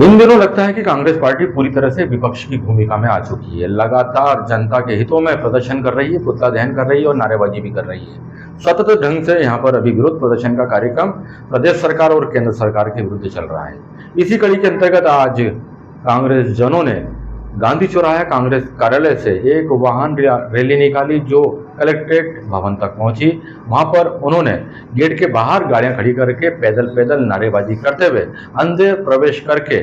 इन दिनों लगता है कि कांग्रेस पार्टी पूरी तरह से विपक्ष की भूमिका में आ चुकी है। लगातार जनता के हितों में प्रदर्शन कर रही है, पुतला दहन कर रही है और नारेबाजी भी कर रही है। सतत ढंग से यहाँ पर अभी विरोध प्रदर्शन का कार्यक्रम प्रदेश सरकार और केंद्र सरकार के विरुद्ध चल रहा है। इसी कड़ी के अंतर्गत आज कांग्रेस जनों ने गांधी चौराहा कांग्रेस कार्यालय से एक वाहन रैली निकाली जो कलेक्ट्रेट भवन तक पहुंची। वहां पर उन्होंने गेट के बाहर गाड़ियां खड़ी करके पैदल नारेबाजी करते हुए अंदर प्रवेश करके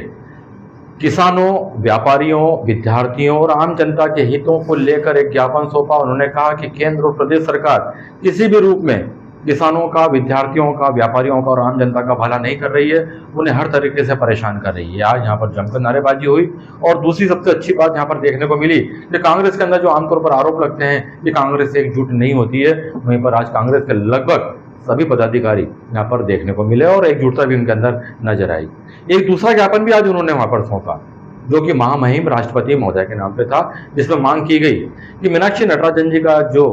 किसानों, व्यापारियों, विद्यार्थियों और आम जनता के हितों को लेकर एक ज्ञापन सौंपा। उन्होंने कहा कि केंद्र और प्रदेश सरकार किसी भी रूप में किसानों का, विद्यार्थियों का, व्यापारियों का और आम जनता का भला नहीं कर रही है, उन्हें हर तरीके से परेशान कर रही है। आज यहाँ पर जमकर नारेबाजी हुई और दूसरी सबसे अच्छी बात यहाँ पर देखने को मिली कि कांग्रेस के अंदर जो आमतौर पर आरोप लगते हैं कि कांग्रेस एकजुट नहीं होती है, वहीं पर आज कांग्रेस के लगभग सभी पदाधिकारी यहाँ पर देखने को मिले और एकजुटता भी उनके अंदर नजर आई। एक दूसरा ज्ञापन भी आज उन्होंने वहां पर सौंपा जो कि महामहिम राष्ट्रपति महोदय के नाम पे था, जिसमें मांग की गई कि मीनाक्षी नटराजन जी का जो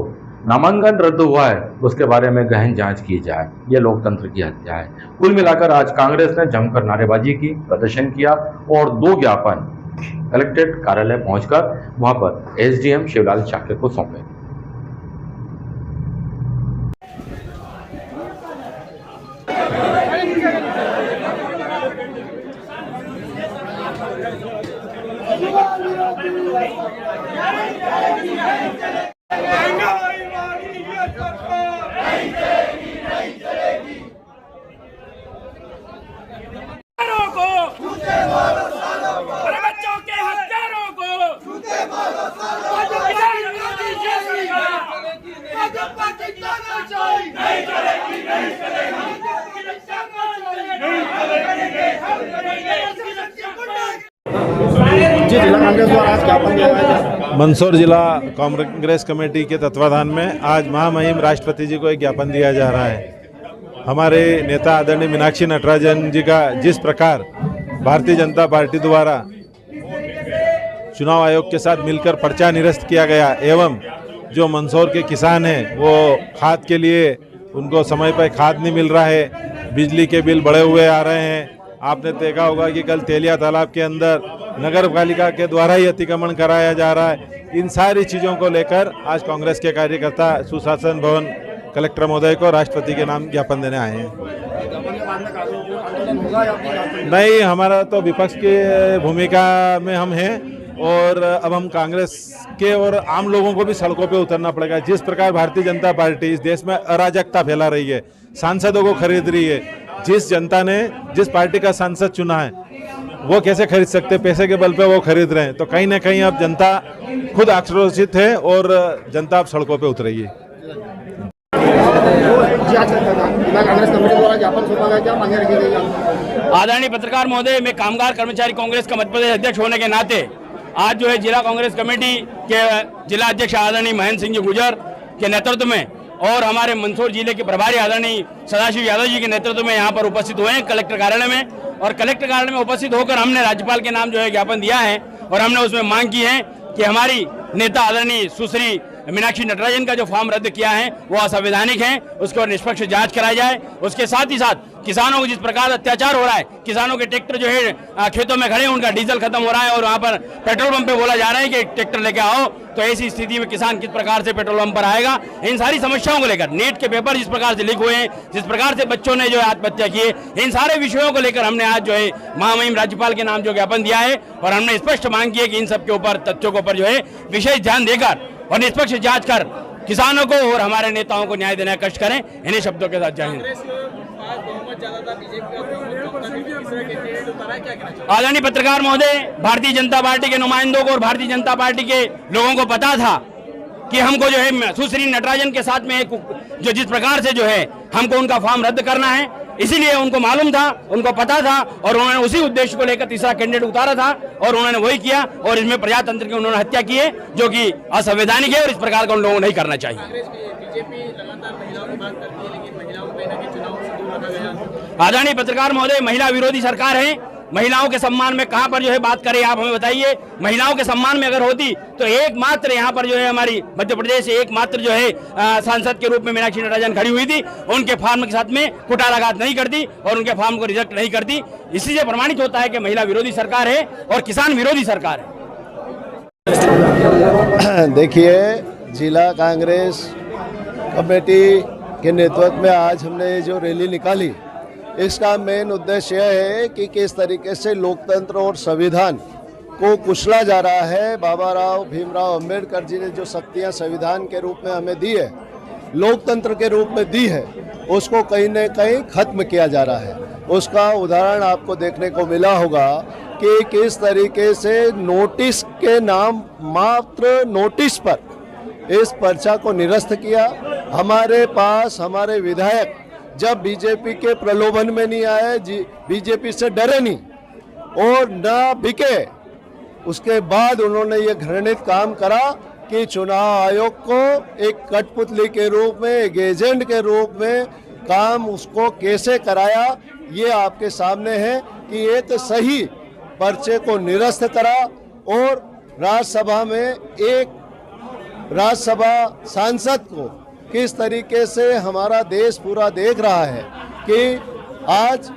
नामांकन रद्द हुआ है उसके बारे में गहन जांच की जाए। यह लोकतंत्र की हत्या है। कुल मिलाकर आज कांग्रेस ने जमकर नारेबाजी की, प्रदर्शन किया और 2 ज्ञापन कलेक्ट्रेट कार्यालय पहुंचकर वहां पर एसडीएम शिवलाल चाके को सौंपे। बच्चों के हत्यारों को जिला कांग्रेस द्वारा आज ज्ञापन दिया गया। मंदसौर जिला कांग्रेस कमेटी के तत्वाधान में आज महामहिम राष्ट्रपति जी को एक ज्ञापन दिया जा रहा है। हमारे नेता आदरणीय मीनाक्षी नटराजन जी का जिस प्रकार भारतीय जनता पार्टी द्वारा चुनाव आयोग के साथ मिलकर पर्चा निरस्त किया गया एवं जो मंदसौर के किसान हैं वो खाद के लिए उनको समय पर खाद नहीं मिल रहा है, बिजली के बिल बढ़े हुए आ रहे हैं। आपने देखा होगा कि कल तेलिया तालाब के अंदर नगर पालिका के द्वारा ही अतिक्रमण कराया जा रहा है। इन सारी चीज़ों को लेकर आज कांग्रेस के कार्यकर्ता सुशासन भवन कलेक्टर महोदय को राष्ट्रपति के नाम ज्ञापन देने आए हैं। नहीं, हमारा तो विपक्ष की भूमिका में हम हैं और अब हम कांग्रेस के और आम लोगों को भी सड़कों पे उतरना पड़ेगा। जिस प्रकार भारतीय जनता पार्टी इस देश में अराजकता फैला रही है, सांसदों को खरीद रही है, जिस जनता ने जिस पार्टी का सांसद चुना है वो कैसे खरीद सकते, पैसे के बल पे वो खरीद रहे हैं। तो कहीं ना कहीं अब जनता खुद आक्रोशित है और जनता अब सड़कों पे उतरी है। आदरणीय पत्रकार महोदय, मैं कामगार कर्मचारी कांग्रेस का मध्य प्रदेश अध्यक्ष होने के नाते आज जो है जिला कांग्रेस कमेटी के जिला अध्यक्ष आदरणीय महेंद्र सिंह जी गुजर के नेतृत्व में और हमारे मंदसौर जिले के प्रभारी आदरणीय सदाशिव यादव जी के नेतृत्व में यहाँ पर उपस्थित हुए हैं कलेक्टर कार्यालय में। और कलेक्टर कार्यालय में उपस्थित होकर हमने राज्यपाल के नाम जो है ज्ञापन दिया है और हमने उसमें मांग की है कि हमारी नेता आदरणीय सुश्री मीनाक्षी नटराजन का जो फॉर्म रद्द किया है वो असंवैधानिक है, उसके और निष्पक्ष जांच कराई जाए। उसके साथ ही साथ किसानों को जिस प्रकार अत्याचार हो रहा है, किसानों के ट्रैक्टर जो है खेतों में खड़े, उनका डीजल खत्म हो रहा है और वहाँ पर पेट्रोल पंप पे बोला जा रहा है कि ट्रैक्टर लेके आओ, तो ऐसी स्थिति में किसान किस प्रकार से पेट्रोल पंप पर आएगा। इन सारी समस्याओं को लेकर नीट के पेपर जिस प्रकार से लीक हुए हैं, जिस प्रकार से बच्चों ने जो है आत्महत्या की है, इन सारे विषयों को लेकर हमने आज जो है महामहिम राज्यपाल के नाम जो ज्ञापन दिया है और हमने स्पष्ट मांग की है कि इन सब के ऊपर तथ्यों के ऊपर जो है विशेष ध्यान देकर और निष्पक्ष जांच कर किसानों को और हमारे नेताओं को न्याय देने का कष्ट करें। इन्हीं शब्दों के साथ जय हिंद। आदरणीय पत्रकार महोदय, भारतीय जनता पार्टी के नुमाइंदों को और भारतीय जनता पार्टी के लोगों को पता था कि हमको जो है सुश्री नटराजन के साथ में जो जिस प्रकार से जो है हमको उनका फॉर्म रद्द करना है, इसीलिए उनको मालूम था, उनको पता था और उन्होंने उसी उद्देश्य को लेकर तीसरा कैंडिडेट उतारा था और उन्होंने वही किया और इसमें प्रजातंत्र की उन्होंने हत्या की है जो कि असंवैधानिक है और इस प्रकार का उन लोगों को नहीं करना चाहिए। आदरणीय पत्रकार महोदय, महिला विरोधी सरकार है महिलाओं के सम्मान में कहां पर जो है बात करें, आप हमें बताइए। महिलाओं के सम्मान में अगर होती तो एकमात्र यहाँ पर जो है हमारी मध्य प्रदेश से एकमात्र जो है सांसद के रूप में मीनाक्षी नटराजन खड़ी हुई थी, उनके फॉर्म के साथ में कुटाराघात नहीं करती और उनके फॉर्म को रिजेक्ट नहीं करती। इसी से प्रमाणित होता है कि महिला विरोधी सरकार है और किसान विरोधी सरकार है। देखिए, जिला कांग्रेस कमेटी के नेतृत्व में आज हमने ये जो रैली निकाली, इसका मेन उद्देश्य यह है कि किस तरीके से लोकतंत्र और संविधान को कुचला जा रहा है। बाबा राव भीमराव अंबेडकर जी ने जो शक्तियां संविधान के रूप में हमें दी है, लोकतंत्र के रूप में दी है, उसको कहीं न कहीं खत्म किया जा रहा है। उसका उदाहरण आपको देखने को मिला होगा कि किस तरीके से नोटिस के नाम मात्र नोटिस पर इस पर्चा को निरस्त किया। हमारे पास हमारे विधायक जब बीजेपी के प्रलोभन में नहीं आए, बीजेपी से डरे नहीं और ना बिके, उसके बाद उन्होंने ये घृणित काम करा कि चुनाव आयोग को एक कठपुतली के रूप में, एक एजेंट के रूप में काम उसको कैसे कराया, ये आपके सामने है कि एक सही पर्चे को निरस्त करा और राज्यसभा में एक राज्यसभा सांसद को किस तरीके से हमारा देश पूरा देख रहा है कि आज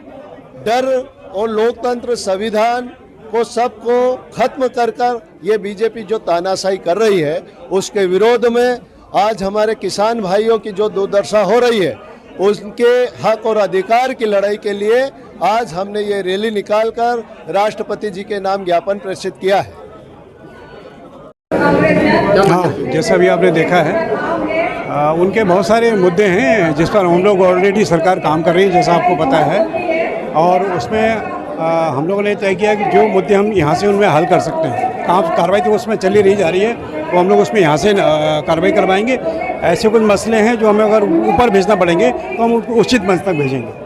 डर और लोकतंत्र संविधान को सबको खत्म कर कर ये बीजेपी जो तानाशाही कर रही है, उसके विरोध में आज हमारे किसान भाइयों की जो दुर्दशा हो रही है, उनके हक और अधिकार की लड़ाई के लिए आज हमने ये रैली निकालकर राष्ट्रपति जी के नाम ज्ञापन प्रेषित किया है। हाँ, जैसा भी आपने देखा है, उनके बहुत सारे मुद्दे हैं जिस पर हम लोग ऑलरेडी सरकार काम कर रही है, जैसा आपको पता है, और उसमें हम लोगों ने तय किया कि जो मुद्दे हम यहाँ से उनमें हल कर सकते हैं। कार्रवाई तो उसमें चली रही जा रही है, तो हम लोग उसमें यहाँ से कार्रवाई करवाएंगे। ऐसे कुछ मसले हैं जो हमें अगर ऊपर भेजना पड़ेंगे तो हम उनको उचित मंच तक भेजेंगे।